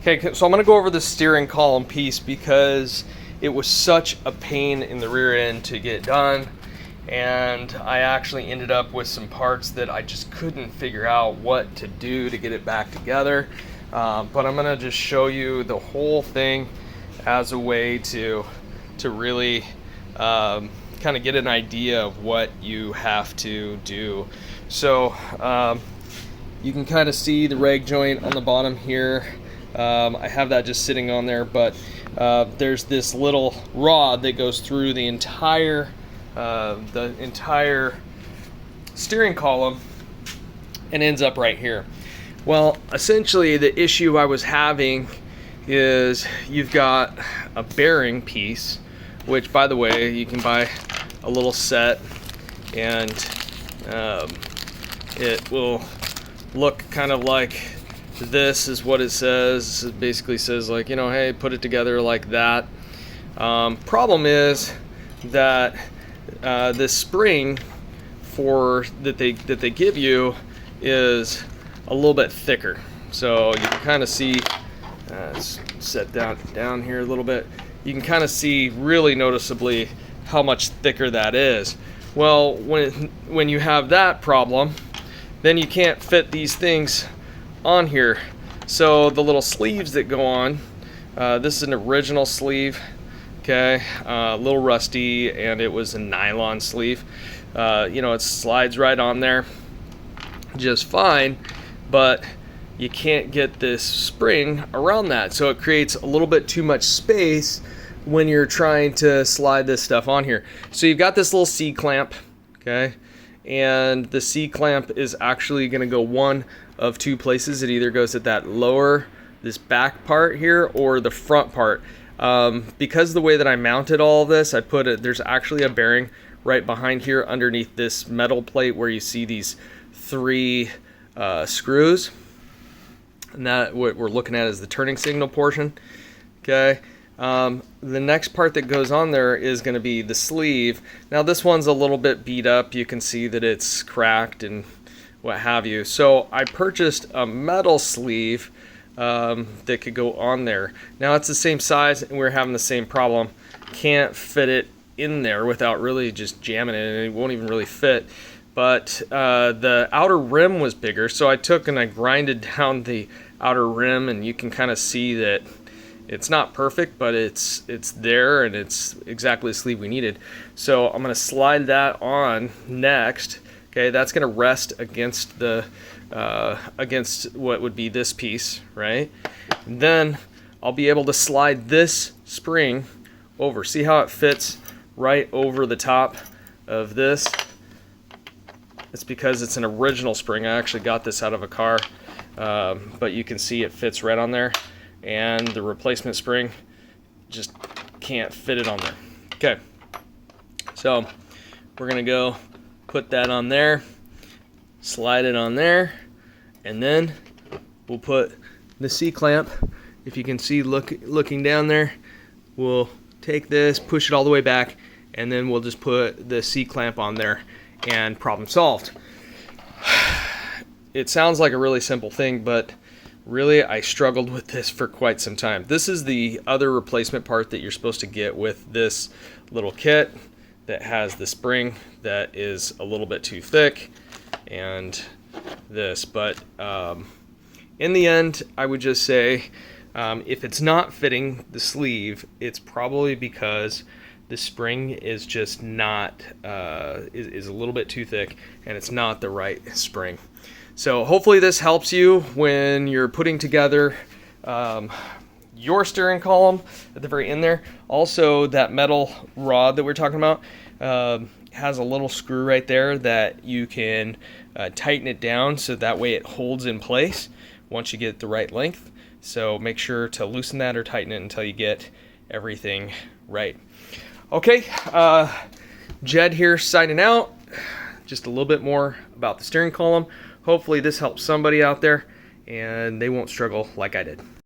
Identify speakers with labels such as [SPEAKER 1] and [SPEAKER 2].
[SPEAKER 1] Okay, so I'm gonna go over the steering column piece because it was such a pain in the rear end to get done, and I actually ended up with some parts that I just couldn't figure out what to do to get it back together. But I'm gonna just show you the whole thing as a way to really kind of get an idea of what you have to do. So you can kind of see the rag joint on the bottom here. I have that just sitting on there, but there's this little rod that goes through the entire steering column and ends up right here. Well, essentially the issue I was having is you've got a bearing piece, which, by the way, you can buy a little set, and it will look kind of like this is what it says. It basically says, like, you know, hey, put it together like that. Problem is that this spring that they give you is a little bit thicker. So you can kind of see, let's set down here a little bit. You can kind of see really noticeably how much thicker that is. Well, when you have that problem, then you can't fit these things on here. So the little sleeves that go on, this is an original sleeve, okay, a little rusty, and it was a nylon sleeve. You know, it slides right on there just fine, but you can't get this spring around that, so it creates a little bit too much space when you're trying to slide this stuff on here. So you've got this little C-clamp, okay, and the C-clamp is actually going to go one of two places. It either goes at that lower, this back part here, or the front part. Because of the way that I mounted all of this, I put it, there's actually a bearing right behind here underneath this metal plate where you see these three screws, and that what we're looking at is the turning signal portion. Okay, the next part that goes on there is going to be the sleeve. Now this one's a little bit beat up. You can see that it's cracked and what have you. So I purchased a metal sleeve that could go on there. Now it's the same size, and we're having the same problem. Can't fit it in there without really just jamming it, and it won't even really fit. But the outer rim was bigger, so I took and I grinded down the outer rim, and you can kind of see that it's not perfect, but it's there, and it's exactly the sleeve we needed. So I'm going to slide that on next. Okay, that's going to rest against the against what would be this piece, right? And then I'll be able to slide this spring over. See how it fits right over the top of this? It's because it's an original spring. I actually got this out of a car, but you can see it fits right on there, and the replacement spring just can't fit it on there. Okay, so we're gonna go put that on there, slide it on there, and then we'll put the C-clamp. If you can see looking down there, we'll take this, push it all the way back, and then we'll just put the C-clamp on there, and problem solved. It sounds like a really simple thing, but really I struggled with this for quite some time. This is the other replacement part that you're supposed to get with this little kit that has the spring that is a little bit too thick, and this. But in the end, I would just say if it's not fitting the sleeve, it's probably because the spring is just not is a little bit too thick, and it's not the right spring. So hopefully this helps you when you're putting together your steering column at the very end there. Also, that metal rod that we're talking about has a little screw right there that you can tighten it down, so that way it holds in place once you get the right length. So make sure to loosen that or tighten it until you get everything right. Okay, Jed here signing out. Just a little bit more about the steering column. Hopefully this helps somebody out there, and they won't struggle like I did.